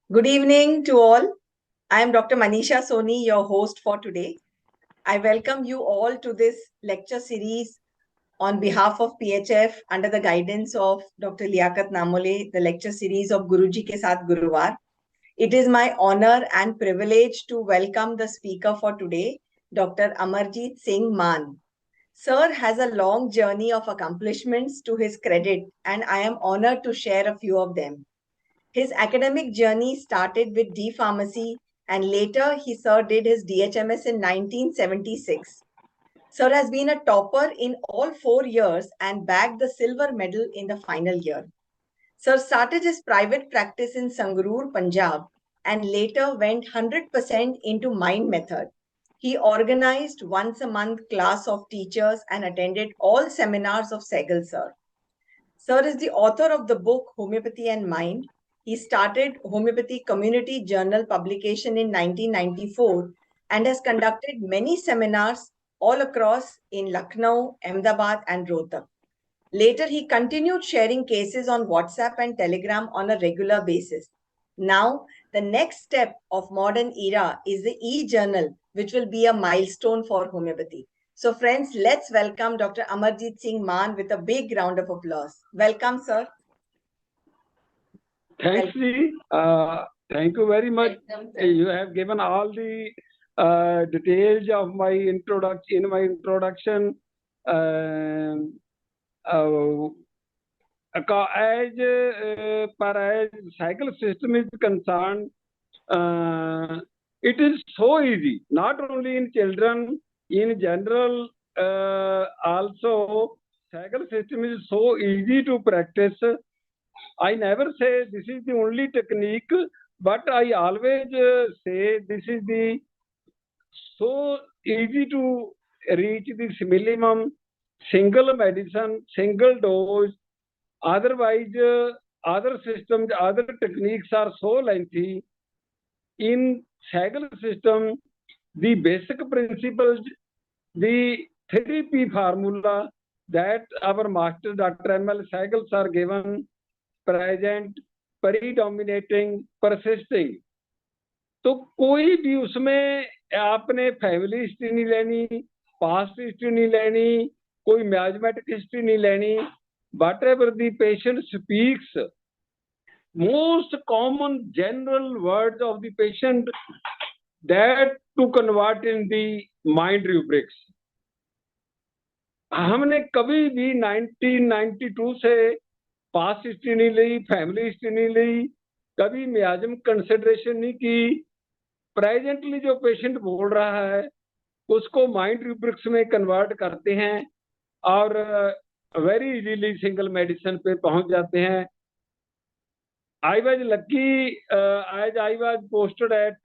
Good evening to all. I am Dr. Manisha Soni, your host for today. I welcome you all to this lecture series on behalf of PHF under the guidance of Dr. Liaquat Namole, the lecture series of Guruji Ke Saath Guruvar. It is my honor and privilege to welcome the speaker for today, Dr. Amarjeet Singh Maan. Sir has a long journey of accomplishments to his credit, and I am honored to share a few of them. His academic journey started with D Pharmacy and later he sir did his DHMS in 1976. Sir has been a topper in all 4 years and bagged the silver medal in the final year. Sir started his private practice in Sangrur, Punjab, and later went 100% into Mind Method. He organized once a month class of teachers and attended all seminars of Sehgal sir. Sir is the author of the book Homeopathy and Mind. He started Homeopathy Community Journal publication in 1994 and has conducted many seminars all across in Lucknow, Ahmedabad, and Rohtak. Later, he continued sharing cases on WhatsApp and Telegram on a regular basis. Now, the next step of modern era is the e-journal, which will be a milestone for homeopathy. So, friends, let's welcome Dr. Amarjeet Singh Maan with a big round of applause. Welcome, sir. Thanks, Ji. Thank you very much. You have given all the details of my introduction. In my introduction, uh, as cycle system is concerned, it is so easy. Not only in children, in general, also cycle system is so easy to practice. I never say this is the only technique, but I always say this is the so easy to reach this minimum single medicine, single dose. Otherwise, other systems, other techniques are so lengthy. In Sehgal system, the basic principles, the 3P formula that our master Dr. M.L. Sehgal are given, present, predominating, persisting. तो कोई भी उसमें आपने family history नहीं लेनी, past history नहीं लेनी, कोई मैथमेटिक हिस्ट्री नहीं लेनी. What ever the patient speaks, most common general words of the patient, that to convert in the mind rubrics. हमने कभी भी 1992 से पास्ट हिस्ट्री नहीं ली, फैमिली हिस्ट्री नहीं ली, कभी मियाजम कंसिडरेशन नहीं की. प्रेजेंटली जो पेशेंट बोल रहा है उसको माइंड रूब्रिक्स में कन्वर्ट करते हैं और वेरी इजीली सिंगल मेडिसिन पे पहुंच जाते हैं. I was lucky as I was posted at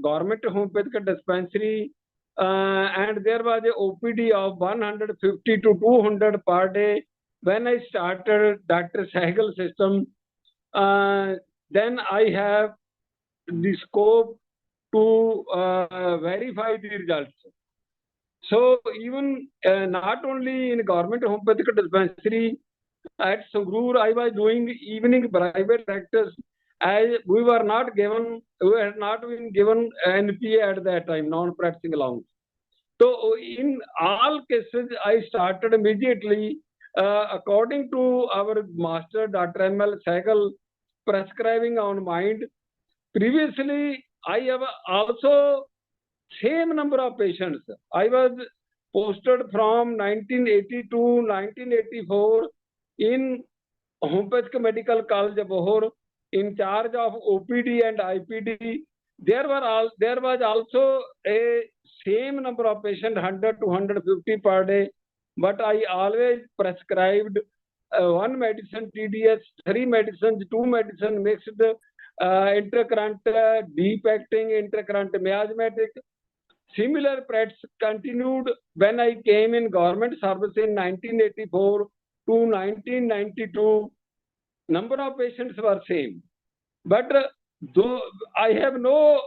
government homeopathic dispensary, and there was a OPD of 150 to 200 per day when I started Dr. Sehgal system. Then I have the scope to verify the results. So even not only in government homeopathic dispensary, at Sangrur, I was doing evening private practice, as we had not been given NPA at that time, non-practicing allowance. So in all cases, I started immediately according to our master, Dr. M.L. Sehgal, prescribing on mind. Previously, I have also same number of patients. I was posted from 1980 to 1984 in Homeopathic Medical College of Bohor, in charge of OPD and IPD. There was also a same number of patients, 100 to 150 per day, but I always prescribed one medicine TDS, three medicines, two medicine mixed, intercurrent, deep acting, intercurrent miasmatic. Similar practice continued when I came in government service in 1984 to 1992. Number of patients were same, but though I have no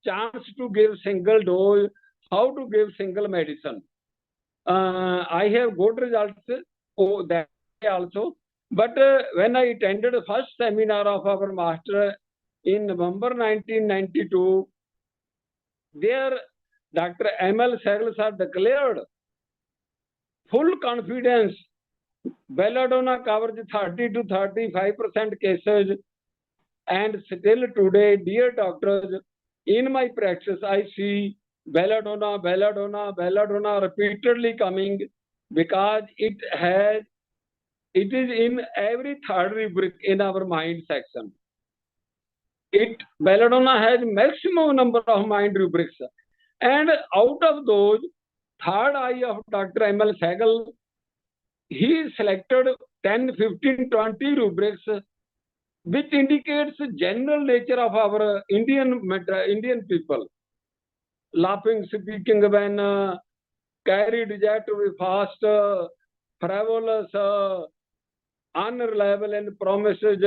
chance to give single dose, how to give single medicine. I have good results. Oh, that also. But when I attended the first seminar of our master in November 1992, there Dr. M.L. Sehgal sir declared full confidence, belladonna covers 30 to 35% cases, and still today, dear doctors, in my practice, I see belladonna repeatedly coming, because it is in every third rubric in our mind section. Belladonna has maximum number of mind rubrics, and out of those, third eye of Dr. M.L. Sehgal, he selected 10, 15, 20 rubrics, which indicates general nature of our Indian people. Laughing, speaking when carried jet to be fast, frivolous, unreliable and promises,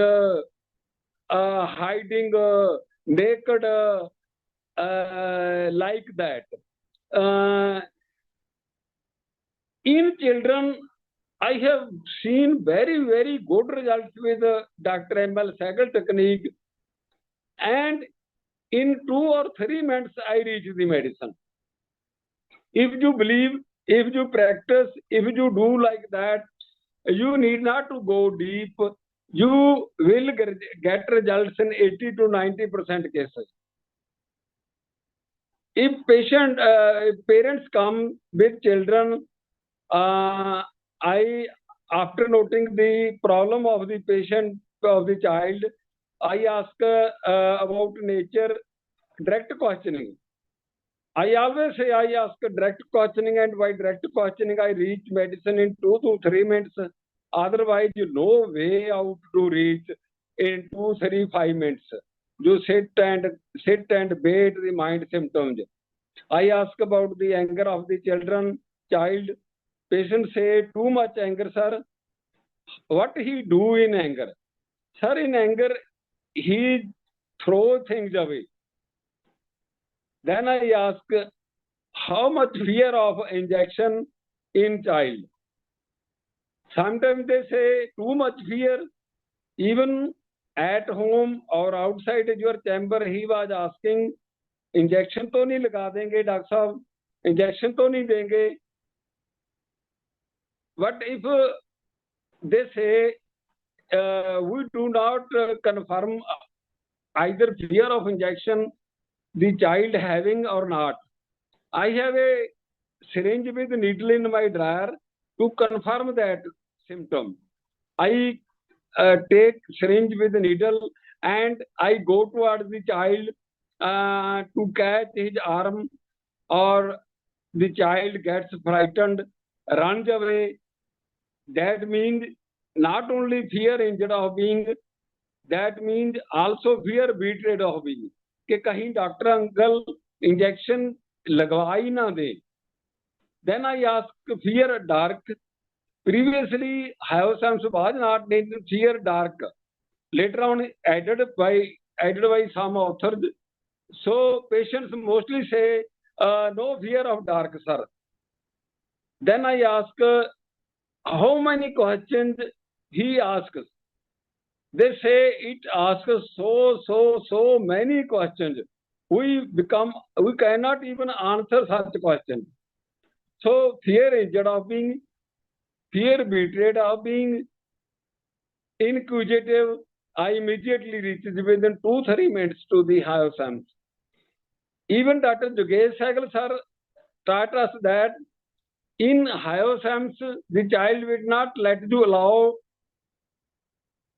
hiding, naked, like that. In children, I have seen very, very good results with Dr. M.L. Sehgal technique, and in 2 or 3 months, I reach the medicine. If you believe, if you practice, if you do like that, you need not to go deep. You will get results in 80 to 90% cases. If parents come with children, after noting the problem of the patient, of the child, I ask about nature, direct questioning. I always say I ask direct questioning, and by direct questioning, I reach medicine in 2 to 3 minutes. Otherwise, no way out to reach in 2, 3, 5 minutes. You sit and bait the mind symptoms. I ask about the anger of the child. Patients say too much anger, sir. What he do in anger? Sir, in anger, he throw things away. Then I ask, how much fear of injection in child? Sometimes they say too much fear. Even at home or outside your chamber, he was asking, injection तो नहीं लगा देंगे doctor साहब, injection तो नहीं देंगे. What if they say we do not confirm either fear of injection the child having or not? I have a syringe with needle in my drawer to confirm that symptom. I take syringe with needle and I go towards the child to catch his arm, or the child gets frightened, runs away. That means not only fear injured of being, that means also fear betrayed of being. कि कहीं doctor uncle injection लगवा ही ना दे. Then I ask fear dark. Previously, Hyoscines was not named fear dark. Later on, added by some authors. So patients mostly say no fear of dark, sir. Then I ask how many questions he asks. They say it asks so many questions. We cannot even answer such questions. So fear injured of being, fear betrayed of being, inquisitive, I immediately reach within 2-3 minutes to the Hyoscines. Even Dr. Yogesh Sehgal sir taught us that in Hyoscines, the child will not let you allow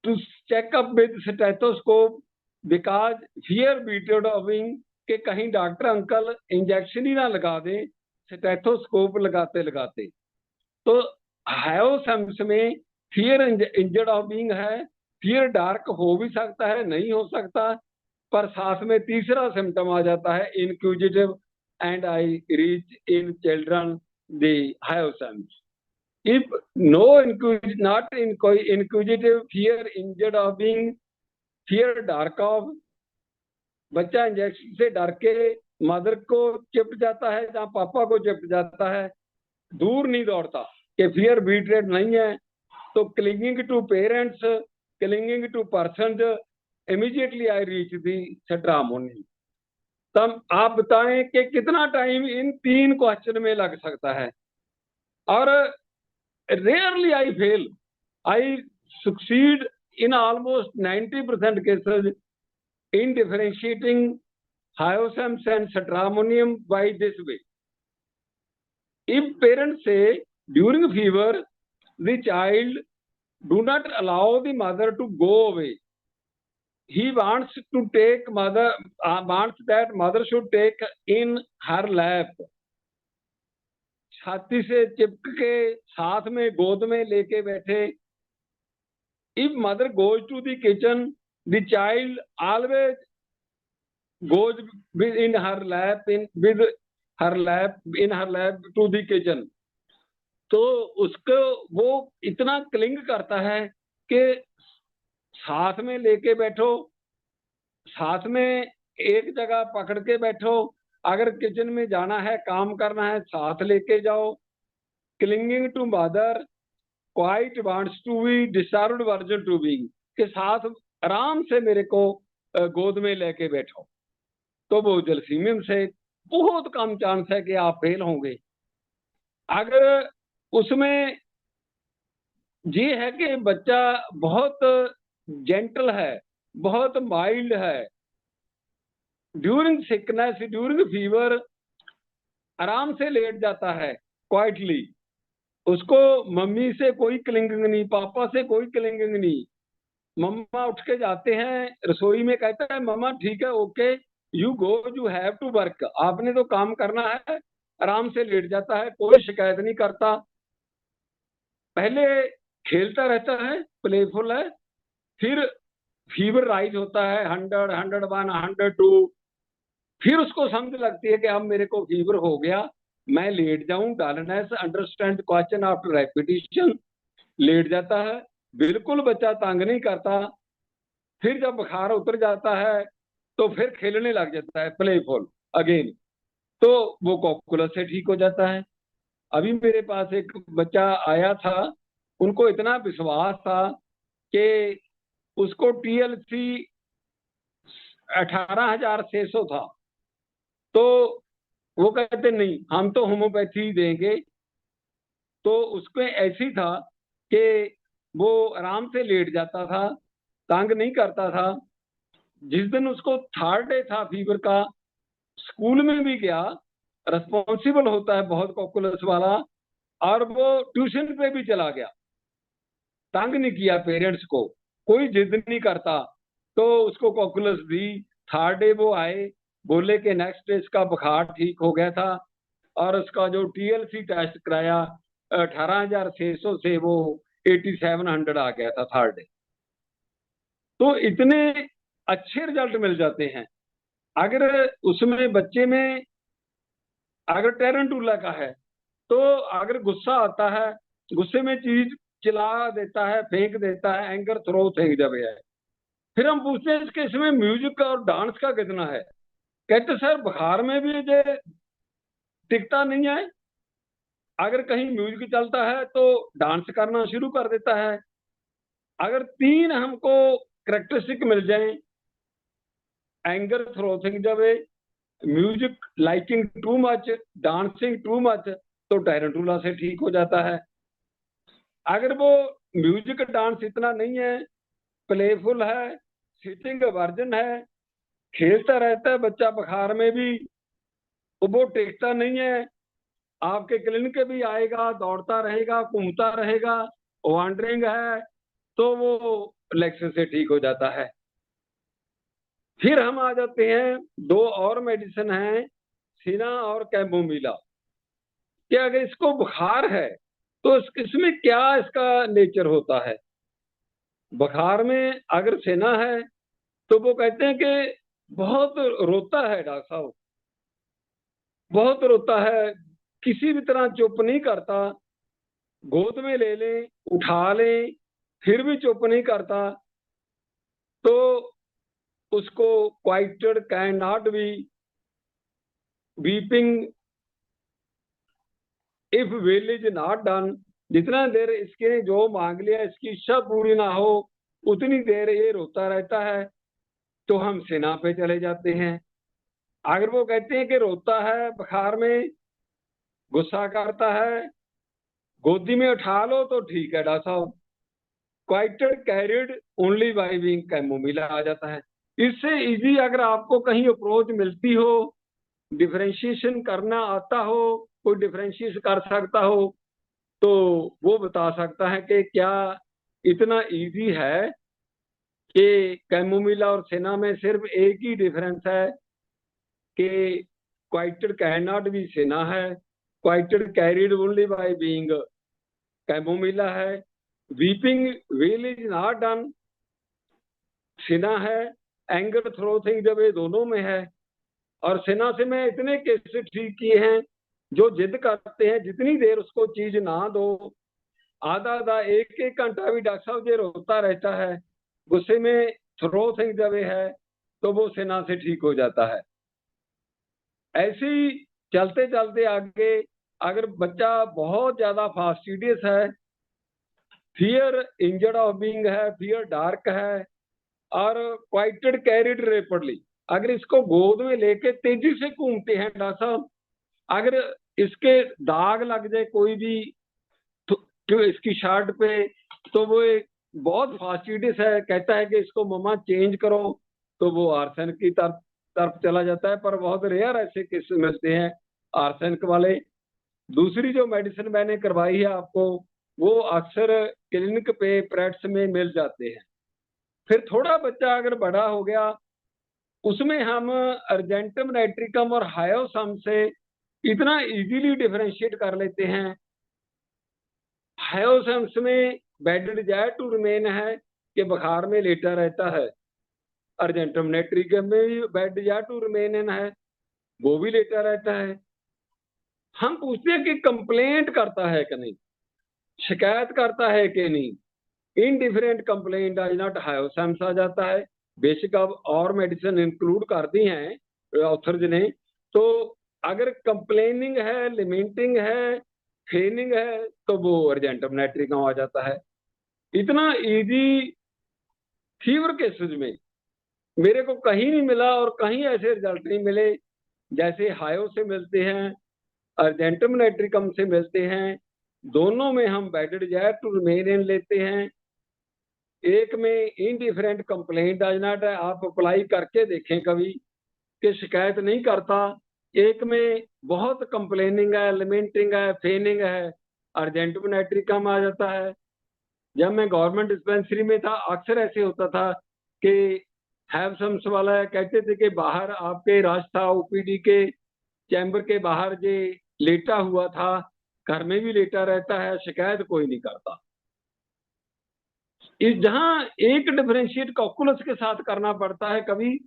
to check up with stethoscope, because fear betrayed of being कि कहीं doctor uncle injection ही ना लगा दें stethoscope लगाते लगाते. तो हायोसाइंस में fear injured of being है, फियर डार्क हो भी सकता है, नहीं हो सकता, पर साथ में तीसरा सिम्टम आ जाता है inquisitive, and I reach in children the hyoscyamus. If not inquisitive, fear injured of being, fear dark of, बच्चा इंजेक्शन से डर के मदर को चिपट जाता है या पापा को चिपट जाता है, दूर नहीं दौड़ता कि फियर बीट रेट नहीं है, तो clinging to parents, clinging to person, immediately I reach the stramonium. तब आप बताएं कि कितना टाइम इन 3 क्वेश्चन में लग सकता है। और rarely I fail, I succeed in almost 90% cases in differentiating hyoscyamus and stramonium by this way. If parents say during fever the child do not allow the mother to go away, he wants to take wants that mother should take in her lap, छाती से चिपक के साथ में गोद में लेके बैठे। If mother goes to the kitchen, the child always goes in her lap in her lap to the kitchen. तो उसको वो इतना क्लिंग करता है कि साथ में लेके बैठो, साथ में एक जगह पकड़ के बैठो, अगर किचन में जाना है, काम करना है, साथ लेके जाओ। Clinging to mother quite wants to be disturbed version to be, के साथ आराम से मेरे को गोद में लेके बैठो। तो वो जलसीमियम से बहुत कम चांस है कि आप फेल होंगे। अगर उसमें ये है कि बच्चा बहुत जेंटल है, बहुत माइल्ड है, ड्यूरिंग सिकनेस, ड्यूरिंग फीवर आराम से लेट जाता है क्वाइटली, उसको मम्मी से कोई क्लिंगिंग नहीं, पापा से कोई क्लिंगिंग नहीं। मम्मा उठ के जाते हैं रसोई में, कहता है मम्मा ठीक है, okay you go, you have to work, आपने तो काम करना है, आराम से लेट जाता है, कोई शिकायत नहीं करता। पहले खेलता रहता है, प्लेफुल है, फिर फीवर राइज होता है 100, 101, 102, फिर उसको समझ लगती है कि अब मेरे को फीवर हो गया, मैं लेट जाऊं। Dullness understand question after repetition, late जाता है, बिल्कुल बच्चा तंग नहीं करता। फिर जब बुखार उतर जाता है तो फिर खेलने लग जाता है, प्लेफुल अगेन, तो वो कॉकुलस से ठीक हो जाता है। अभी मेरे पास एक बच्चा आया था, उनको इतना विश्वास था कि उसको TLC 18,600 था, तो वो कहते नहीं हम तो होम्योपैथी देंगे। तो उसमें ऐसी था कि वो आराम से लेट जाता था, तंग नहीं करता था। जिस दिन उसको 3rd डे था फीवर का, स्कूल में भी गया, रिस्पॉन्सिबल होता है बहुत कॉकुलस वाला, और वो ट्यूशन पे भी चला गया, तंग नहीं किया पेरेंट्स को, कोई जिद नहीं करता। तो उसको कॉकुलस दी, 3rd डे वो आए, बोले कि नेक्स्ट डे इसका बुखार ठीक हो गया था, और उसका जो TLC टेस्ट कराया 18,600 से वो 8700 आ गया था 3rd डे। तो इतने अच्छे रिजल्ट मिल जाते हैं। अगर उसमें बच्चे में अगर टेरेंटुला का है, तो अगर गुस्सा आता है, गुस्से में चीज चिल्ला देता है, फेंक देता है, एंगर थ्रो फेंक जब है, फिर हम पूछते हैं इसके इसमें म्यूजिक का और डांस का कितना है। कहते सर बुखार में भी ये टिकता नहीं है, अगर कहीं म्यूजिक चलता है तो डांस करना शुरू कर देता है। अगर 3 हमको करेक्टरिस्टिक मिल जाए, एंगर थ्रोथिंग जब music liking too much, dancing too much, तो टायरेंटुला से ठीक हो जाता है। अगर वो म्यूजिक डांस इतना नहीं है, प्लेफुल है, सिटिंग वर्जन है, खेलता रहता है बच्चा बुखार में भी, वो टिकता नहीं है, आपके क्लिनिक भी आएगा, दौड़ता रहेगा, घूमता रहेगा, वॉन्डरिंग है, तो वो लेक्शन से ठीक हो जाता है। फिर हम आ जाते हैं, 2 और मेडिसिन हैं, सिना और कैमोमिला, कि अगर इसको बुखार है तो इसमें क्या इसका नेचर होता है। बुखार में अगर सेना है तो वो कहते हैं कि बहुत रोता है डॉक्टर साहब, बहुत रोता है, किसी भी तरह चुप नहीं करता, गोद में ले लें, उठा लें, फिर भी चुप नहीं करता, तो उसको quieted can not be weeping if will is not done जितना देर इसके जो मांग लिया इसकी इच्छा पूरी ना हो उतनी देर ये रोता रहता है, तो हम सेना पे चले जाते हैं। अगर वो कहते हैं कि रोता है बुखार में, गुस्सा करता है, गोदी में उठा लो, तो ठीक है डॉक्टर साहब, quieted carried only by being chamomilla आ जाता है। इससे इजी अगर आपको कहीं अप्रोच मिलती हो, डिफरेंशिएशन करना आता हो, कोई डिफरेंशिएशन कर सकता हो, तो वो बता सकता है कि क्या इतना इजी है कि कैमोमिला और सेना में सिर्फ एक ही डिफरेंस है कि क्वाइटेड कैन नॉट बी सेना है, quieted carried only by being chamomilla है, weeping will is not done सेना है, एंगर थ्रोथिंग जब ये दोनों में है। और सेना से मैं इतने केसेस ठीक किए हैं जो जिद करते हैं जितनी देर उसको चीज ना दो, आधा आधा एक एक घंटा भी डॉक्टर साहब ये रोता रहता है, गुस्से में थ्रोथिंग जब ये है, तो वो सेना से ठीक हो जाता है। ऐसे ही चलते चलते आगे अगर बच्चा बहुत ज्यादा फास्टिडियस है, फियर इंजर्ड ऑफ बीइंग है, फियर डार्क है, और क्वाइटेड कैरिड रेपिडली, अगर इसको गोद में लेके तेजी से घूमते हैं डॉक्टर साहब, अगर इसके दाग लग जाए कोई भी तो इसकी शर्ट पे, तो वो एक बहुत फास्टिडियस है, कहता है कि इसको मम्मा चेंज करो, तो वो आर्सेनिक की तरफ तरफ चला जाता है। पर बहुत रेयर ऐसे केस मिलते हैं आर्सेनिक वाले। दूसरी जो मेडिसिन मैंने करवाई है आपको, वो अक्सर क्लिनिक पे प्रेट्स में मिल जाते हैं। फिर थोड़ा बच्चा अगर बड़ा हो गया, उसमें हम अर्जेंटम नाइट्रिकम और हायोसम से इतना इजीली डिफरेंशिएट कर लेते हैं। हायोसम्स में बेड डिजायर टू रिमेन है कि बुखार में लेटा रहता है, अर्जेंटम नाइट्रिकम में भी बेड डिजायर टू रिमेन है, वो भी लेटा रहता है। हम पूछते हैं कि कंप्लेंट करता है कि नहीं, शिकायत करता है कि नहीं, इनडिफरेंट कंप्लेंट आज नॉट हायोसम्स आ जाता है। बेसिक अब और मेडिसिन इंक्लूड कर दी हैं ऑथर्स ने, तो अगर कंप्लेनिंग है, लिमिटिंग है, फेनिंग है, तो वो अर्जेंटम नाइट्रिकम आ जाता है। इतना इजी फीवर केसेस में मेरे को कहीं नहीं मिला और कहीं ऐसे रिजल्ट नहीं मिले जैसे हायो से मिलते हैं, अर्जेंटम नाइट्रिकम से मिलते हैं। दोनों में हम बेड डिजायर टू रिमेन लेते हैं, एक में इनडिफरेंट कंप्लेंट आज नॉट है, आप अप्लाई करके देखें कभी कि शिकायत नहीं करता। एक में बहुत कंप्लेनिंग है, लिमिटिंग है, फेनिंग है, अर्जेंटम नाइट्रिकम आ जाता है। जब मैं गवर्नमेंट डिस्पेंसरी में था अक्सर ऐसे होता था कि हैवसम्स वाला कहते थे कि बाहर आपके राज था ओपीडी के चैम्बर के बाहर जे लेटा हुआ था, घर में भी लेटा रहता है, शिकायत कोई नहीं करता। इस जहां एक डिफरेंशिएट कॉकुलस के साथ करना पड़ता है कभी,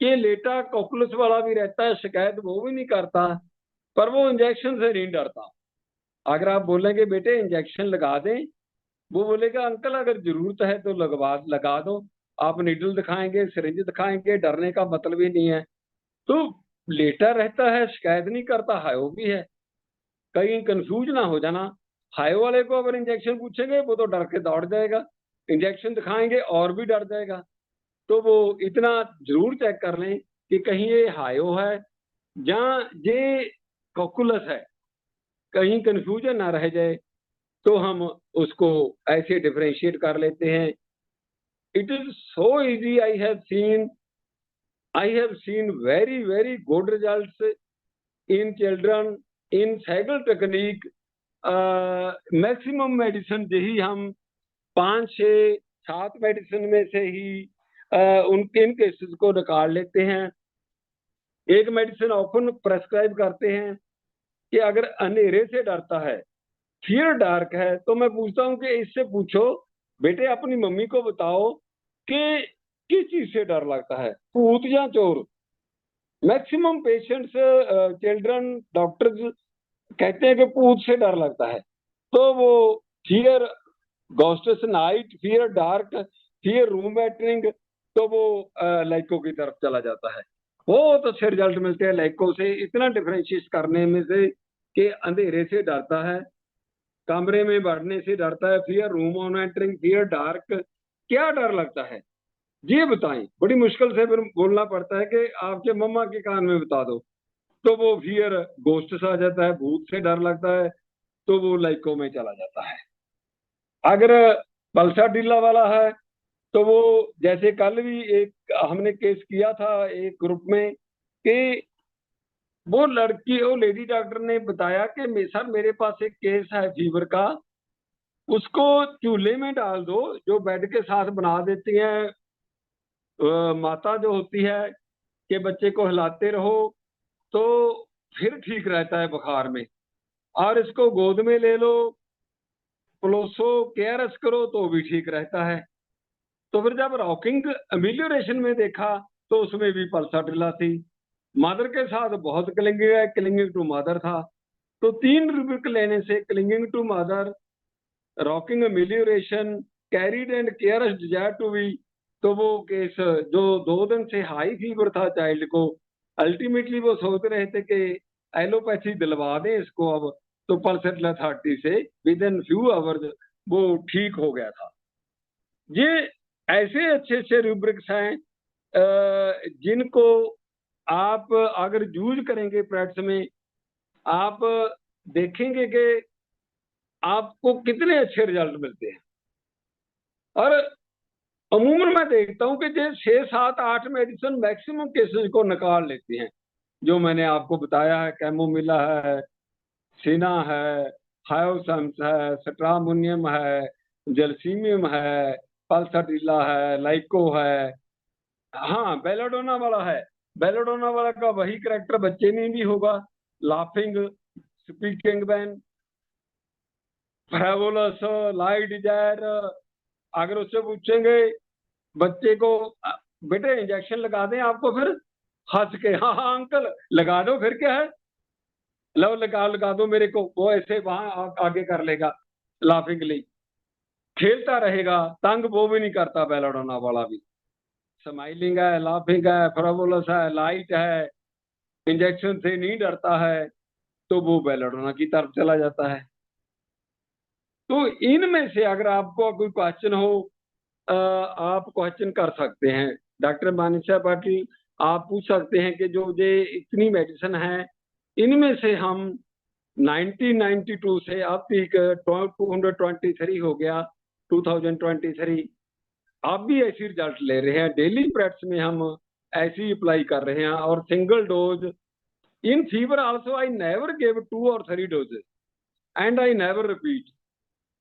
कि लेटा कॉकुलस वाला भी रहता है, शिकायत वो भी नहीं करता, पर वो इंजेक्शन से नहीं डरता। अगर आप बोलेंगे बेटे इंजेक्शन लगा दें, वो बोलेगा अंकल अगर जरूरत है तो लगा दो, आप नीडल दिखाएंगे, सिरिंज दिखाएंगे, डरने का मतलब ही नहीं है। तो लेटा रहता है, शिकायत नहीं करता, हायो भी है। कहीं कंफ्यूज ना हो जाना, हायो वाले को अगर इंजेक्शन पूछेंगे वो तो डर के दौड़ जाएगा, इंजेक्शन दिखाएंगे और भी डर जाएगा। तो वो इतना जरूर चेक कर लें कि कहीं ये हायो है या ये कॉकुलस है, कहीं कंफ्यूजन ना रह जाए, तो हम उसको ऐसे डिफरेंशिएट कर लेते हैं। It is so easy, I have seen very very good results in children in Sehgal technique. Maximum medicine यही हम 5 6 7 मेडिसिन में से ही उनके इन केसेस को निकाल लेते हैं। एक मेडिसिन ऑफन प्रेस्क्राइब करते हैं कि अगर अंधेरे से डरता है, फियर डार्क है, तो मैं पूछता हूँ कि इससे पूछो बेटे अपनी मम्मी को बताओ कि किस चीज से डर लगता है, भूत या चोर। मैक्सिमम पेशेंट्स चिल्ड्रन डॉक्टर्स कहते हैं कि भूत से डर लगता है। तो वो fear ghosts night, fear dark, fear room entering, तो वो लाइको की तरफ चला जाता है। बहुत अच्छे रिजल्ट मिलते हैं लाइको से, इतना डिफरेंशिएट करने में से कि अंधेरे से डरता है, कमरे में बढ़ने से डरता है, fear room on entering, fear dark, क्या डर लगता है ये बताएं। बड़ी मुश्किल से फिर बोलना पड़ता है कि आपके मम्मा के कान में बता दो, तो वो फियर गोस्ट से आ जाता है, भूत से डर लगता है, तो वो लाइको में चला जाता है। अगर पल्सर ढीला वाला है तो वो, जैसे कल भी एक हमने केस किया था एक ग्रुप में कि वो लड़की, वो लेडी डॉक्टर ने बताया कि सर मेरे पास एक केस है फीवर का, उसको चूल्हे में डाल दो, जो बेड के साथ बना देती हैं माता जो होती है, कि बच्चे को हिलाते रहो तो फिर ठीक रहता है बुखार में, और इसको गोद में ले लो, पलोसो, केयरस करो तो भी ठीक रहता है। तो फिर जब रॉकिंग अमिलियोरेशन में देखा तो उसमें भी पल्साटिला थी। मदर के साथ बहुत क्लिंगिंग है, क्लिंगिंग टू मदर था। तो 3 रुब्रिक लेने से clinging to mother, rocking amelioration, carried and caress desire to be, तो वो केस जो 2 दिन से हाई फीवर था चाइल्ड को, अल्टीमेटली वो सोच रहे थे कि एलोपैथी दिलवा दें इसको अब, तो पल्सेटल अथॉरिटी से विद इन फ्यू आवर्स वो ठीक हो गया था। ये ऐसे अच्छे अच्छे रूब्रिक्स हैं जिनको आप अगर यूज करेंगे प्रैक्टिस में, आप देखेंगे कि आपको कितने अच्छे रिजल्ट मिलते हैं। और अमूमन मैं देखता हूँ कि जो 6, 7, 8 मेडिसिन मैक्सिमम केसेस को निकाल लेते हैं, जो मैंने आपको बताया है, कैमोमिला है, सीना है, हायोसम्स है, स्ट्रामोनियम है, जेलसीमियम है, पल्साटिला है, लाइको है। हाँ, बेलाडोना वाला है। बेलाडोना वाला का वही करेक्टर बच्चे में भी होगा, laughing, speaking ban, frivolous, light desire. अगर उससे पूछेंगे बच्चे को, बेटे इंजेक्शन लगा दें आपको, फिर हंस के हाँ हाँ अंकल लगा दो, फिर क्या है, लो लगा लगा दो मेरे को, वो ऐसे वहां आगे कर लेगा लाफिंगली, खेलता रहेगा, तंग वो भी नहीं करता बेलाडोना वाला भी। स्माइलिंग है, लाफिंग है, फ्रेवोलस है, लाइट है, इंजेक्शन से नहीं डरता है, तो वो बेलाडोना की तरफ चला जाता है। तो इनमें से अगर आपको कोई क्वेश्चन हो, आप क्वेश्चन कर सकते हैं डॉक्टर मानिशा पाटिल। आप पूछ सकते हैं कि जो ये इतनी मेडिसिन है, इनमें से हम 1992 से अब तक 223 हो गया, 2023 आप भी ऐसी रिजल्ट ले रहे हैं, डेली प्रैक्टिस में हम ऐसी अप्लाई कर रहे हैं। और single dose in fever also I never give 2 or 3 doses and I never repeat.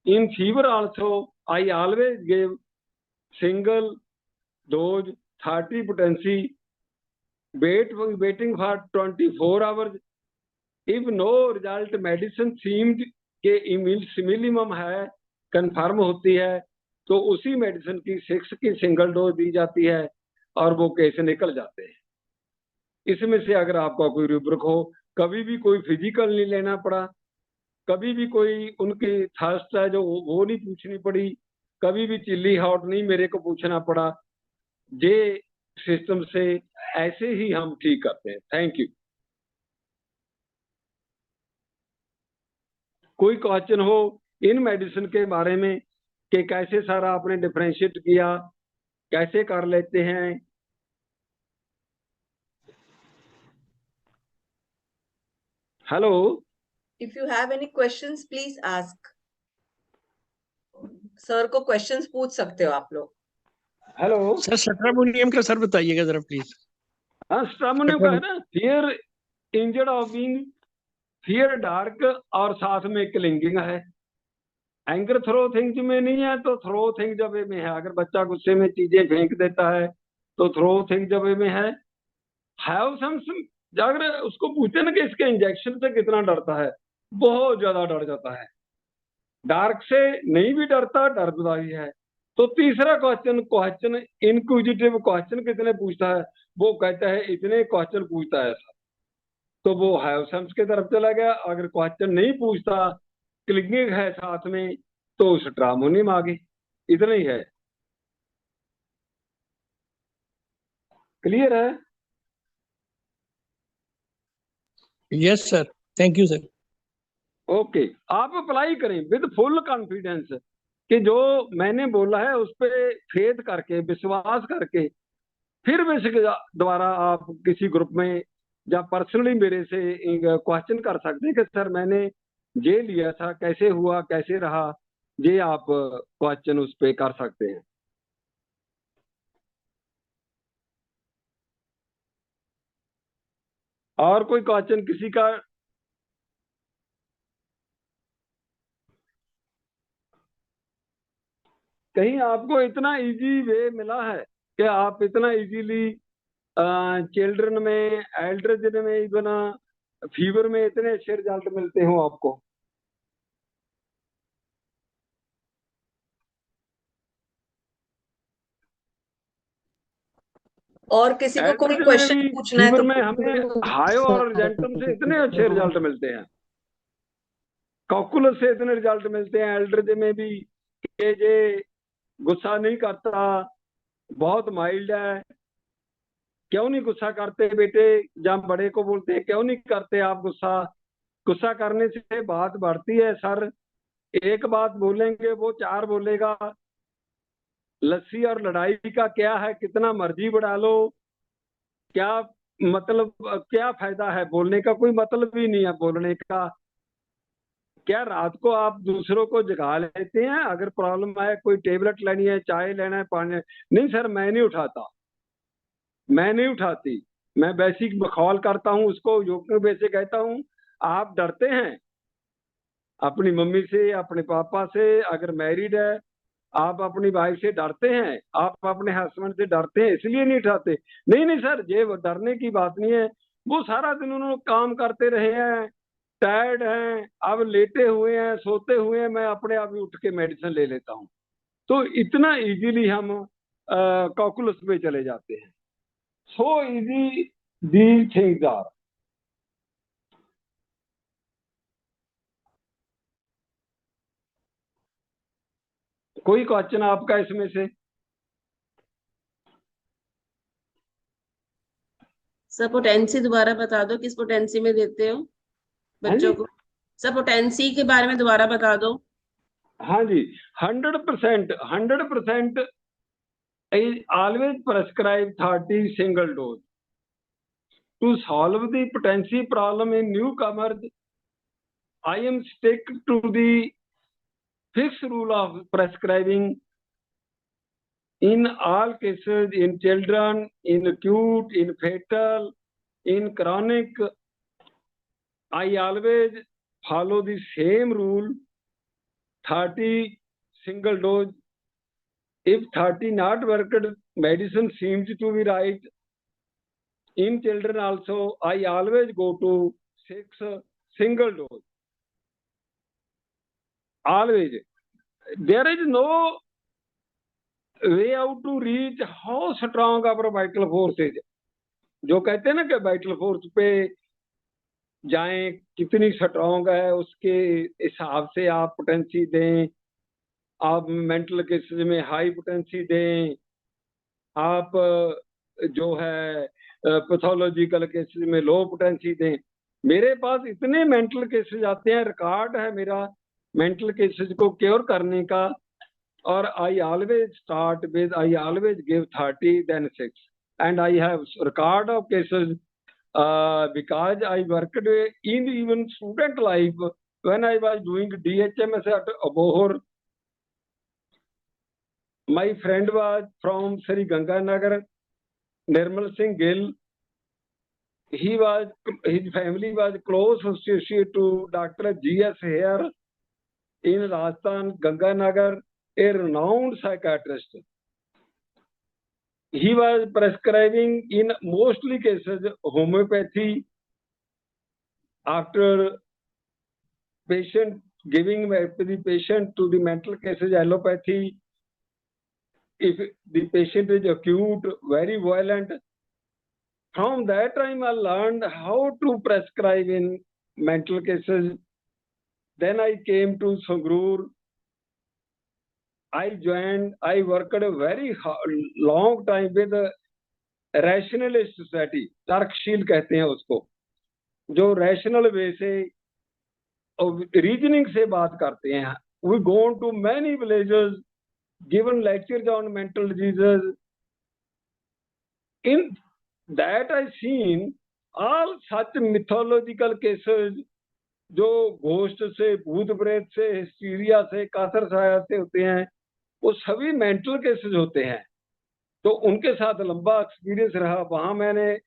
In fever also I always gave single dose 30 potency, waiting for 24 hours. If no result medicine seemed के minimum है, confirm होती है, तो उसी medicine की 6 की single dose दी जाती है और वो केस निकल जाते हैं। इसमें से अगर आपका कोई रूब्रिक हो, कभी भी कोई फिजिकल नहीं लेना पड़ा, कभी भी कोई उनकी थर्स्ट है जो वो नहीं पूछनी पड़ी, कभी भी चिल्ली हॉट नहीं मेरे को पूछना पड़ा। ये सिस्टम से ऐसे ही हम ठीक करते हैं। Thank you. कोई क्वेश्चन हो इन मेडिसिन के बारे में कि कैसे सारा आपने डिफरेंशिएट किया, कैसे कर लेते हैं? Hello, If you have any questions, please ask. Sir को क्वेश्चंस पूछ सकते हो आप लोग। हेलो सर स्ट्रामोनियम का सर बताइएगा जरा प्लीज। हाँ, स्ट्रामोनियम का है ना, fear injured of being, fear dark, और साथ में क्लिंगिंग है। एंगर थ्रो थिंग्स में नहीं है तो थ्रो थिंग जबे में है। अगर बच्चा गुस्से में चीजें फेंक देता है तो थ्रो थिंग जबे में है। हैव सम, अगर उसको पूछते ना कि इसके इंजेक्शन से कितना डरता है, बहुत ज्यादा डर जाता है। डार्क से नहीं भी डरता, डरता ही है। तो तीसरा क्वेश्चन, क्वेश्चन इनक्विजिटिव क्वेश्चन कितने पूछता है, वो कहता है इतने क्वेश्चन पूछता है सर, तो वो हैवसम्स की तरफ चला गया। अगर क्वेश्चन नहीं पूछता, क्लिनिक है साथ में, तो स्ट्रामोनियम आ गई। इतना ही है। क्लियर है? Yes sir, thank you sir. Okay, आप अप्लाई करें विद फुल कॉन्फिडेंस कि जो मैंने बोला है उस पर फेथ करके, विश्वास करके, फिर बेसिक द्वारा आप किसी ग्रुप में या पर्सनली मेरे से क्वेश्चन कर सकते हैं कि सर मैंने ये लिया था, कैसे हुआ, कैसे रहा, ये आप क्वेश्चन उस पे कर सकते हैं। और कोई क्वेश्चन किसी का? कहीं आपको इतना इजी वे मिला है कि आप इतना इजीली चिल्ड्रन में, एल्डरजन में, इवन फीवर में इतने अच्छे रिजल्ट मिलते हो आपको? और किसी को कोई एल्डरजन में क्वेश्चन भी, पूछना है फीवर तो में हमें हायो और अर्जेंटम से इतने अच्छे रिजल्ट मिलते हैं, कॉकुलस से इतने रिजल्ट मिलते हैं एल्डरजन में भी कि ये गुस्सा नहीं करता, बहुत माइल्ड है। क्यों नहीं गुस्सा करते बेटे? जब बड़े को बोलते हैं क्यों नहीं करते आप गुस्सा? गुस्सा करने से बात बढ़ती है सर। एक बात बोलेंगे वो चार बोलेगा। लस्सी और लड़ाई का क्या है, कितना मर्जी बढ़ा लो, क्या मतलब, क्या फायदा है बोलने का? कोई मतलब ही नहीं है बोलने का। क्या रात को आप दूसरों को जगा लेते हैं? अगर प्रॉब्लम आए, कोई टेबलेट लेनी है, चाय लेना है, पानी, नहीं सर मैं नहीं उठाता, मैं नहीं उठाती, मैं बेसिक बखौल करता हूँ उसको, योग वैसे कहता हूँ। आप डरते हैं अपनी मम्मी से, अपने पापा से, अगर मैरिड है आप अपनी वाइफ से डरते हैं, आप अपने हस्बैंड से डरते हैं, इसलिए नहीं उठाते। नहीं नहीं सर, ये डरने की बात नहीं है। वो सारा दिन उन्होंने काम करते रहे हैं, टायर्ड हैं, अब लेटे हुए हैं, सोते हुए हैं, मैं अपने आप ही उठ के मेडिसिन ले लेता हूँ। तो इतना इजीली हम कैलकुलस पे चले जाते हैं। So easy these things are. कोई क्वेश्चन आपका इसमें से? सर पोटेंसी दोबारा बता दो, किस पोटेंसी में देते हो हाँ जी, बच्चों को? सर पोटेंसी के बारे में दोबारा बता दो। हाँ जी, 100%, 100% I always prescribe 30 single dose. To solve the potency problem in newcomers, I am stick to the fixed rule of prescribing in all cases, in children, in acute, in fatal, in chronic. I always follow the same rule, 30 single dose. If 30 not worked, medicine seems to be right. In children also, I always go to 6 single dose. Always. There is no way out to reach how strong our vital force is. जो कहते हैं ना कि vital force पे जाएं, कितनी strong है उसके हिसाब से आप पोटेंसी दें। आप मेंटल केसेस में हाई पोटेंसी दें, आप जो है पैथोलॉजिकल केसेस में लो पोटेंसी दें। मेरे पास इतने मेंटल केसेस आते हैं, रिकॉर्ड है मेरा मेंटल केसेस को क्योर करने का। और I always start with, I always give 30 then 6 and I have record of cases because I worked in even student life when I was doing DHMS at Abohor. My friend was from Sri Ganganagar, Nirmal Singh Gill. His family was close associate to Dr. G.S. Hare in Rajasthan, Ganganagar, a renowned psychiatrist. He was prescribing in mostly cases homeopathy. After patient giving the patient to the mental cases allopathy, if the patient is acute, very violent. From that time I learned how to prescribe in mental cases. Then I came to Sangrur. I worked a very long time with a rationalist society, तर्कशील कहते हैं उसको, जो rational वे से reasoning से बात करते हैं। We gone to many villages, given lectures on mental diseases. In that I seen all such mythological cases, जो घोस्ट से, भूत प्रेत से, हिस्टीरिया से, कातर साया से होते हैं, वो सभी मेंटल केसेस होते हैं। तो उनके साथ लंबा एक्सपीरियंस रहा। वहां मैंने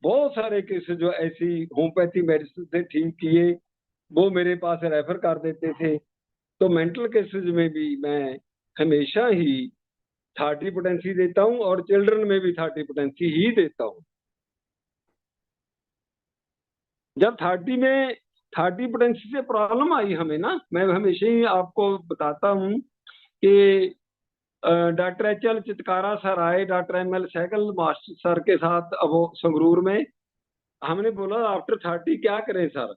बहुत सारे केसेस जो ऐसी होम्योपैथी मेडिसिन से ठीक किए, वो मेरे पास रेफर कर देते थे। तो मेंटल केसेस में भी मैं हमेशा ही 30 पोटेंसी देता हूँ, और चिल्ड्रन में भी 30 पोटेंसी ही देता हूँ। जब 30 पोटेंसी से प्रॉब्लम आई हमें ना, मैं हमेशा ही आपको बताता हूँ कि डॉक्टर HL चितकारा सर आए, doctor ML Sehgal master sir के साथ, अब वो संगरूर में। हमने बोला आफ्टर 30 क्या करें सर?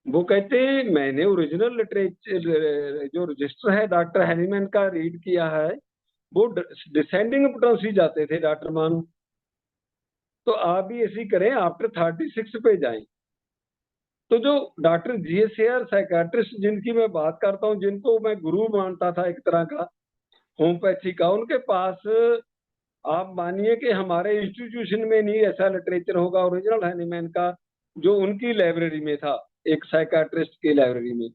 वो कहते मैंने ओरिजिनल लिटरेचर जो रजिस्टर है डॉक्टर हैनीमैन का रीड किया है, वो डिसेंडिंग पोटेंसी जाते थे डॉक्टर मान, तो आप भी ऐसी करें, आफ्टर 36 पे जाएं। तो जो डॉक्टर GSAR साइकाट्रिस्ट जिनकी मैं बात करता हूँ, जिनको मैं गुरु मानता था एक तरह का होम्योपैथी का, उनके पास आप मानिए कि हमारे इंस्टीट्यूशन में नहीं ऐसा लिटरेचर होगा ओरिजिनल हैनीमैन का, जो उनकी लाइब्रेरी में था, एक साइकाट्रिस्ट की लाइब्रेरी में।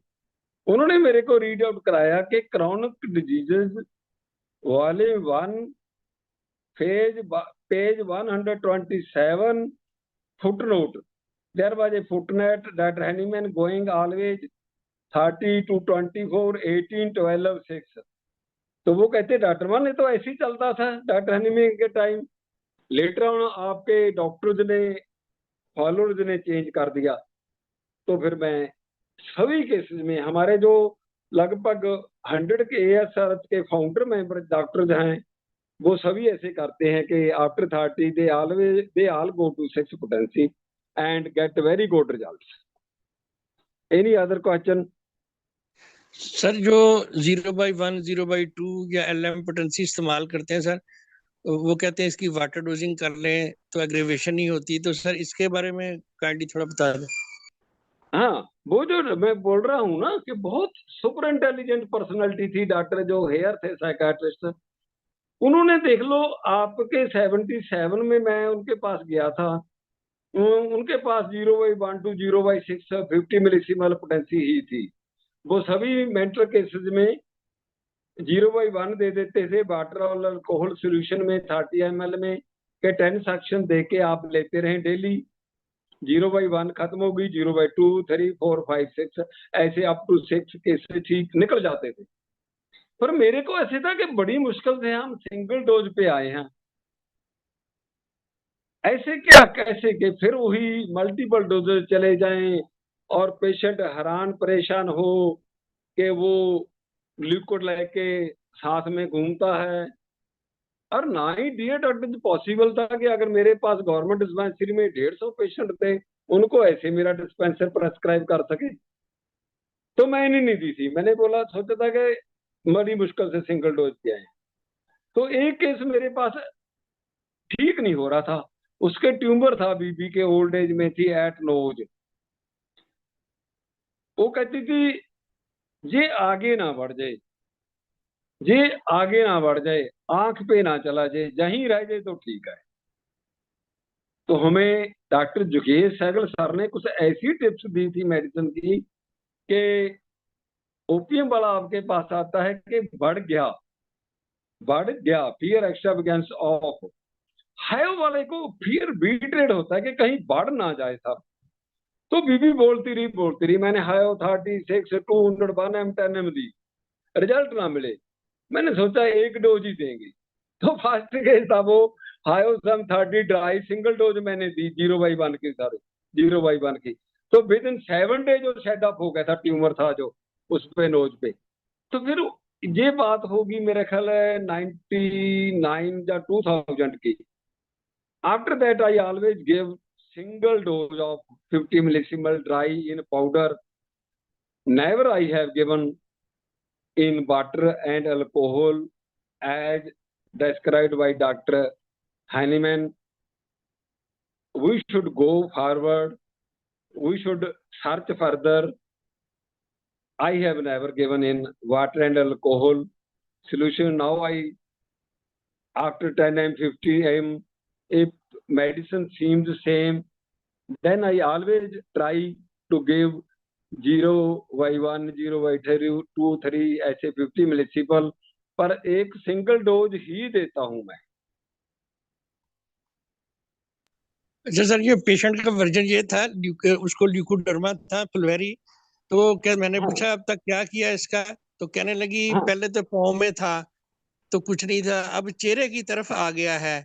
उन्होंने मेरे को रीड आउट कराया कि chronic diseases volume 1 page 127 footnote, there was a footnote that Hahnemann going always 30 to 24 18 12 6। तो वो कहते डॉक्टर मान ने तो ऐसे ही चलता था डॉक्टर हनीमैन के टाइम। लेटर ऑन आपके डॉक्टर्स ने, फॉलोअर्स ने चेंज कर दिया। तो फिर मैं सभी केसेस में, हमारे जो लगभग 100 के ASR के फाउंडर मेंबर डॉक्टर्स हैं, वो सभी ऐसे करते हैं कि after 30 they all go to 6 potency and get very good results. Any other question? Sir जो 0/1 0/2 या LM पोटेंसी इस्तेमाल करते हैं सर, वो कहते हैं इसकी वाटर डोजिंग कर लें तो एग्रेवेशन नहीं होती, तो सर इसके बारे में काइंडली थोड़ा बता दें। हाँ, वो जो मैं बोल रहा हूँ ना कि बहुत सुपर इंटेलिजेंट पर्सनालिटी थी डॉक्टर जो हेयर थे साइकाट्रिस्ट, उन्होंने देख लो आपके 77 में मैं उनके पास गया था, उनके पास 0/1 to 0/6 50 मिलीसीमल पोटेंसी ही थी। वो सभी मेंटल केसेस में 0/1 दे देते थे, वाटर और अल्कोहल सोल्यूशन में 30 ml में के 10 सेक्शन दे के आप लेते रहे डेली। 0/1 खत्म हो गई, 0/2 3 4 5 6 ऐसे अप टू 6 केसेस ठीक निकल जाते थे। पर मेरे को ऐसे था कि बड़ी मुश्किल से हम सिंगल डोज पे आए हैं, ऐसे क्या कैसे के फिर वही मल्टीपल डोजेस चले जाएं और पेशेंट हैरान परेशान हो कि वो लिक्विड लेके साथ में घूमता है। और ना ही डियर डॉक्टर पॉसिबल था कि अगर मेरे पास गवर्नमेंट डिस्पेंसरी में 150 पेशेंट थे, उनको ऐसे मेरा डिस्पेंसर प्रेस्क्राइब कर सके। तो मैंने नहीं दी थी, मैंने बोला सोचा था कि बड़ी मुश्किल से सिंगल डोज किया है। तो एक केस मेरे पास ठीक नहीं हो रहा था, उसके ट्यूमर था बीबी के, ओल्ड एज में थी, एट नोज। वो कहती थी ये आगे ना बढ़ जाए, ये आगे ना बढ़ जाए, आंख पे ना चला जाए, यहीं रह जाए तो ठीक है। तो हमें डॉक्टर जुगेश सहगल सर ने कुछ ऐसी टिप्स दी थी मेडिसिन की कि ओपीएम वाला आपके पास आता है कि बढ़ गया fear extra begins of, hive वाले को फियर बीट्रेड होता है कि कहीं बढ़ ना जाए साहब। तो बीबी बोलती रही, मैंने हाइव 36 200 1 M10 M दी, रिजल्ट ना मिले। मैंने सोचा एक डोज ही देंगे, तो फास्ट केस था वो, हाइव सम 30 ड्राई सिंगल डोज मैंने दी 0/1 की सर, 0/1 की। तो विद इन 7 डेज जो सेट अप हो गया था, ट्यूमर था जो उस पे नोज पे। तो फिर ये बात होगी मेरा ख्याल है 99 या 2000 की। After that I always give single dose of 50 millisiemel dry in powder. Never I have given in water and alcohol as described by Dr. Hahnemann. We should go forward. We should search further. I have never given in water and alcohol solution. Now after 10 and 50 if medicine seems the same, then I always try to give 0/1, 0/2, 2, 3 ऐसे 50 मिलीसिपल पर एक single dose ही देता हूं मैं। अच्छा sir, ये patient का version ये था, उसको ल्यूकोडर्मा था फुलवेरी, तो क्या मैंने हाँ, पूछा अब तक क्या किया इसका, तो कहने लगी हाँ, पहले तो पाँव में था तो कुछ नहीं था, अब चेहरे की तरफ आ गया है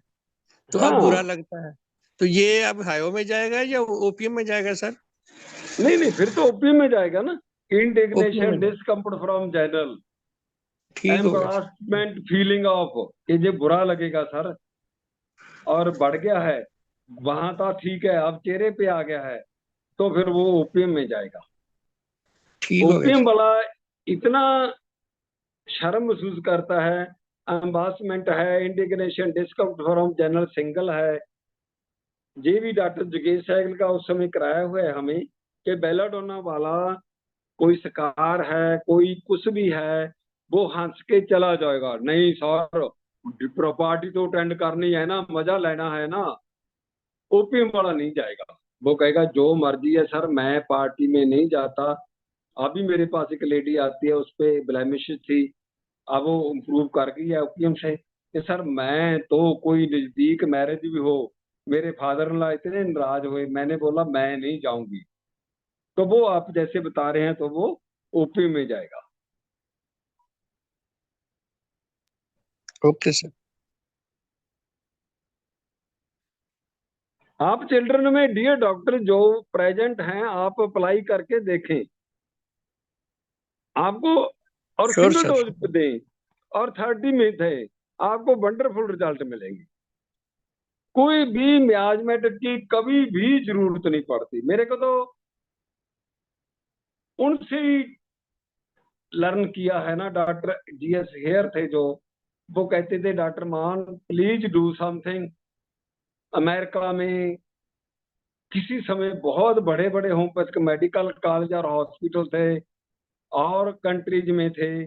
तो अब बुरा हाँ, लगता है। तो ये अब हायो में जाएगा या ओपीएम में जाएगा सर? नहीं फिर तो ओपीएम में जाएगा ना। ओपीएम इंडिग्नेशन, में, डिस्कम्फर्ट फ्रॉम जनरल, ठीक हो गया। एम्बरासमेंट, फीलिंग ऑफ ये बुरा लगेगा सर और बढ़ गया है, वहां था ठीक है, अब चेहरे पे आ गया है तो फिर वो ओपीएम में जाएगा। ठीक हो गया ओपीएम सर। वाला इतना शर्म महसूस करता है, एम्बासमेंट है, indignation, discomfort from general single है। ये भी डॉक्टर जोगेश सहगल का उस समय कराया हुआ है हमें कि बेलाडोना वाला कोई शिकार है, कोई कुछ भी है, वो हंस के चला जाएगा। नहीं सर, प्रॉपर्टी तो अटेंड करनी है ना, मजा लेना है ना। ओपीएम वाला नहीं जाएगा, वो कहेगा जो मर्जी है सर, मैं पार्टी में नहीं जाता। अभी मेरे पास एक लेडी आती है, उस पर ब्लेमिश थी, अब वो इम्प्रूव कर गई है ओपीएम से कि सर मैं तो कोई नजदीक मैरिज भी हो, मेरे फादर इन लॉ इतने नाराज हुए, मैंने बोला मैं नहीं जाऊंगी, तो वो आप जैसे बता रहे हैं तो वो ओपीएम में जाएगा। Okay sir. आप चिल्ड्रन में डियर डॉक्टर जो प्रेजेंट हैं आप अप्लाई करके देखें आपको, और श्योर सिंगल सर। डोज दें और 30 में थे, आपको वंडरफुल रिजल्ट मिलेंगे। कोई भी मियाजमेट की कभी भी जरूरत नहीं पड़ती। मेरे को तो उनसे ही लर्न किया है ना, डॉक्टर जीएस हेयर थे जो, वो कहते थे डॉक्टर मान प्लीज डू समथिंग। अमेरिका में किसी समय बहुत बड़े बड़े होम्योपैथिक मेडिकल कॉलेज और हॉस्पिटल थे और कंट्रीज में थे,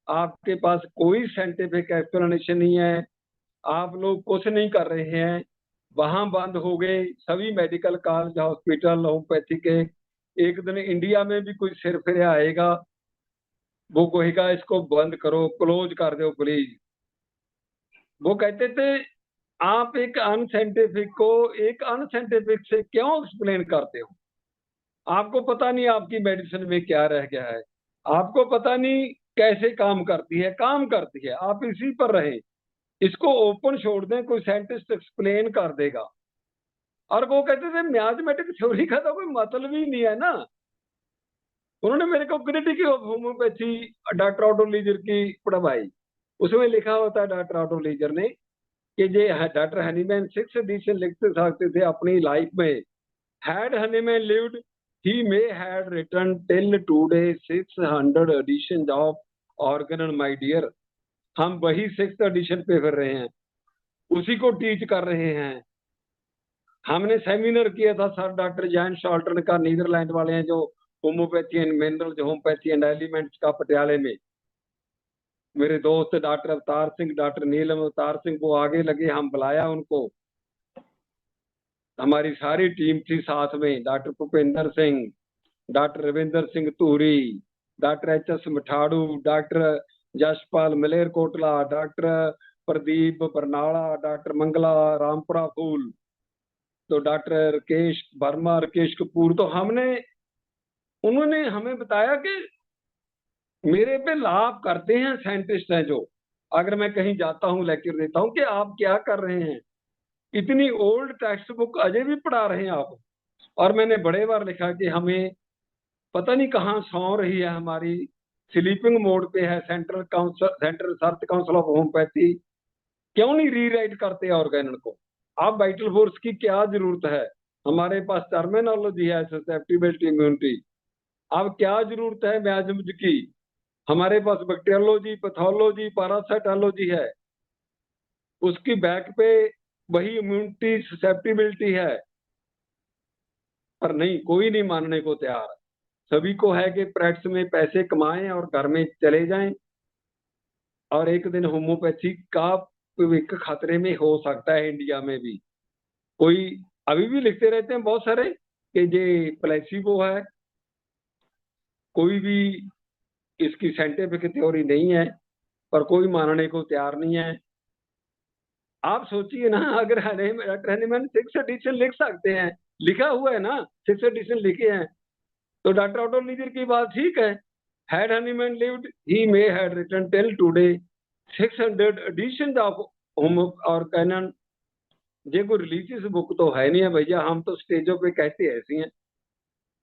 आपके पास कोई साइंटिफिक एक्सप्लेनेशन नहीं है, आप लोग कुछ नहीं कर रहे हैं, वहां बंद हो गए सभी मेडिकल कॉलेज हॉस्पिटल होम्योपैथी के। एक दिन इंडिया में भी कोई सिर फिर आएगा, वो कहेगा इसको बंद करो, क्लोज कर दो प्लीज। वो कहते थे आप एक अनसाइंटिफिक को एक अनसाइंटिफिक से क्यों एक्सप्लेन करते हो? आपको पता नहीं आपकी मेडिसिन में क्या रह गया है, आपको पता नहीं कैसे काम करती है, काम करती है, आप इसी पर रहें, इसको ओपन छोड़ दें, कोई साइंटिस्ट एक्सप्लेन कर देगा। और वो कहते थे मैथमेटिक्स थ्योरी का तो कोई मतलब ही नहीं है ना। उन्होंने मेरे को critic of homoeopathy doctor Otto Leeser की पढ़वाई, उसमें लिखा होता है डॉक्टर ऑटो लीजर ने कि जे डॉक्टर हनीमैन 6 एडिशन लिखते सकते थे अपनी लाइफ में। Had Hahnemann lived he may had written till today 600 editions of organon my dear। हम वही 6th एडिशन पे कर रहे हैं, उसी को टीच कर रहे हैं। हमने सेमिनार किया था सर डॉक्टर जैन शॉल्टन का, नीदरलैंड वाले हैं जो homeopathy and mineral homeopathy and elements का, पटियाले में। मेरे दोस्त डॉक्टर अवतार सिंह, डॉक्टर नीलम अवतार सिंह, वो आगे लगे, हम बुलाया उनको, हमारी सारी टीम थी साथ में, doctor Bhupendra Singh, doctor Ravinder Singh Dhuri, doctor H S. Mathadu, doctor Jaspal Malerkotla, doctor Pradeep Barnala, doctor Mangla Rampura Phul, तो डॉक्टर राकेश वर्मा, राकेश कपूर। तो उन्होंने हमें बताया कि मेरे पे लाभ करते हैं साइंटिस्ट हैं जो, अगर मैं कहीं जाता हूँ लेक्चर देता हूँ कि आप क्या कर रहे हैं, इतनी ओल्ड टेक्स्ट बुक अजय भी पढ़ा रहे हैं आप। और मैंने बड़े बार लिखा कि हमें पता नहीं कहाँ सौ रही है, हमारी स्लीपिंग मोड पे है central research council of homeopathy, क्यों नहीं रीराइट करते ऑर्गेनन को? आप वाइटल फोर्स की क्या जरूरत है? हमारे पास टर्मिनोलॉजी है, ससेप्टिबिलिटी, इम्यूनिटी। अब क्या जरूरत है मियाज्म की? हमारे पास बैक्टीरियोलॉजी, पैथोलॉजी, पैरासाइटोलॉजी है, उसकी बैक पे वही इम्यूनिटी ससेप्टिबिलिटी है, पर नहीं, कोई नहीं मानने को तैयार। सभी को है कि प्रैक्टिस में पैसे कमाएं और घर में चले जाएं, और एक दिन होम्योपैथी का भविष्य खतरे में हो सकता है इंडिया में भी। कोई अभी भी लिखते रहते हैं बहुत सारे कि ये प्लेसिबो है, कोई भी इसकी साइंटिफिक थ्योरी नहीं है, पर कोई मानने को तैयार नहीं है। आप सोचिए ना, अगर हनीमैन 6th एडिशन लिख सकते हैं, लिखा हुआ है ना, 6th एडिशन लिखे हैं, तो डॉक्टर ऑटो लीजर की बात ठीक है। Had Hahnemann lived, he may had written till today 600 editions of Homo और कैनन। ये कोई रिलीजियस बुक तो है नहीं है भैया, हम तो स्टेजों पे कहते ऐसी हैं,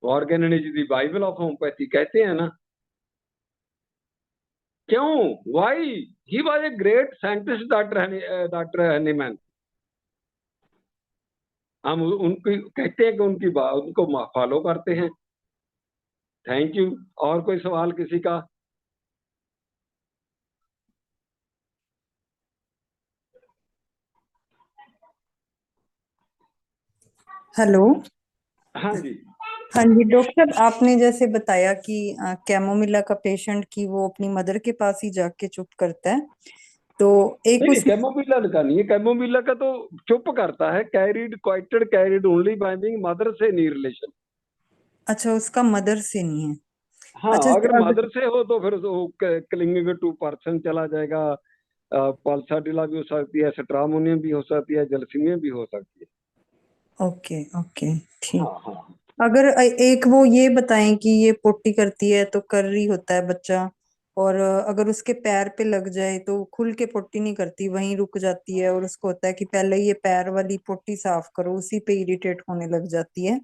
और canon is the bible of homoeopathy कहते हैं ना। क्यों? Why? He was a great scientist doctor Hahnemann. हम उनकी कहते हैं कि उनकी उनको फॉलो करते हैं। Thank you. और कोई सवाल किसी का? हेलो। हाँ जी। हाँ जी डॉक्टर, आपने जैसे बताया कि कैमोमिला का पेशेंट की वो अपनी मदर के पास ही जाके चुप करता है, तो एक नहीं, उस कैमोमिला का नहीं है, कैमोमिला का तो चुप करता है, carried quieted carried only by being mother से नहीं रिलेशन। अच्छा, उसका मदर से नहीं है। हाँ, अच्छा अगर मदर से हो तो फिर क्लिंगिंग टू पर्सन चला जाएगा। पल्साडिला भी हो सकती है, स्ट्रामोनियम भी हो सकती है, जलसीमिया भी हो सकती है। ओके ओके ठीक। हाँ हाँ। अगर एक वो ये बताएं कि ये पोटी करती है तो कर रही होता है बच्चा, और अगर उसके पैर पे लग जाए तो खुल के पोटी नहीं करती, वहीं रुक जाती है, और उसको होता है कि पहले ये पैर वाली पोटी साफ करो, उसी पे इरिटेट होने लग जाती है,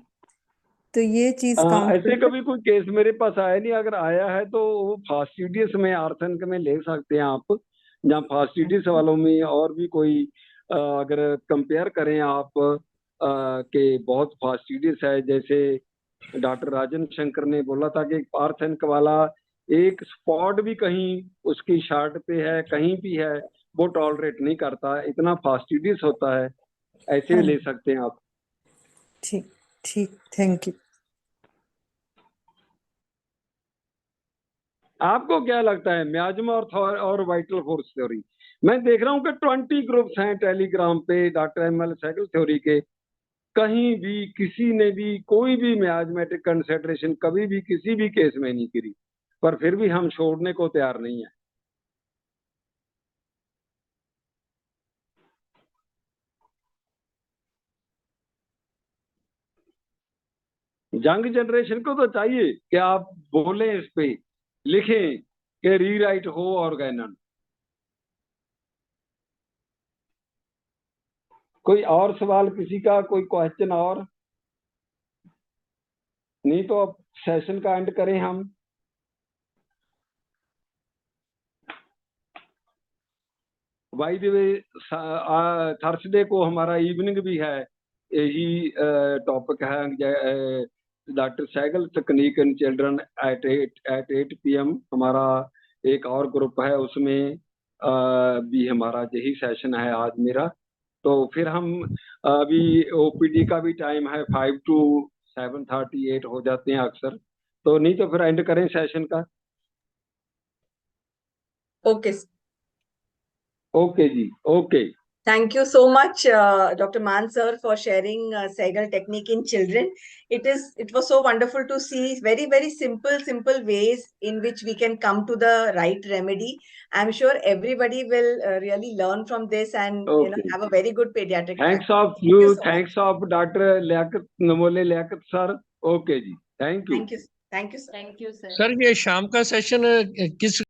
तो ये चीज ऐसे कभी कोई केस मेरे पास आया नहीं। अगर आया है तो वो फास्टिडियस में आर्थन में ले सकते हैं आप, जहाँ फास्टिडियस वालों में और भी कोई अगर कंपेयर करें आप के बहुत फास्टिडियस है, जैसे डॉक्टर राजन शंकर ने बोला था कि आर्थन वाला एक स्पॉट भी कहीं उसकी शर्ट पे है, कहीं भी है, वो टॉलरेट नहीं करता, इतना फास्टिडियस होता है। ऐसे ले सकते हैं आप। ठीक ठीक, थैंक यू। आपको क्या लगता है म्याज्मा और वाइटल फोर्स थ्योरी? मैं देख रहा हूं कि 20 ग्रुप्स हैं टेलीग्राम पे डॉक्टर एमएल साइकिल थ्योरी के। कहीं भी किसी ने भी कोई भी म्याजमेटिक कंसिडरेशन कभी भी किसी भी केस में नहीं करी, पर फिर भी हम छोड़ने को तैयार नहीं है। यंग जनरेशन को तो चाहिए कि आप बोलें, इस पे लिखें कि रीराइट हो ऑर्गेनन। कोई और सवाल किसी का? कोई क्वेश्चन और? नहीं तो अब सेशन का एंड करें हम। बाय द वे, थर्सडे को हमारा इवनिंग भी है, यही टॉपिक है, डॉक्टर सैगल तकनीक इन चिल्ड्रन एट 8 PM। हमारा एक और ग्रुप है, उसमें भी हमारा यही सेशन है आज मेरा। तो फिर हम अभी ओपीडी का भी टाइम है, 5 to 7:38 हो जाते हैं अक्सर, तो नहीं तो फिर एंड करें सेशन का। Okay. ओके जी, okay. Thank you so much, Dr. Man sir, for sharing Sehgal technique in children. It was so wonderful to see very simple ways in which we can come to the right remedy. I'm sure everybody will really learn from this and Okay. have a very good pediatric thanks practice. Of Thank you, you so much. Thanks of doctor Liyaqat, नमोले Liyaqat sir. Okay ji, thank you. Thank you. Thank you, sir. Thank you, sir. Sir ये शाम का session किस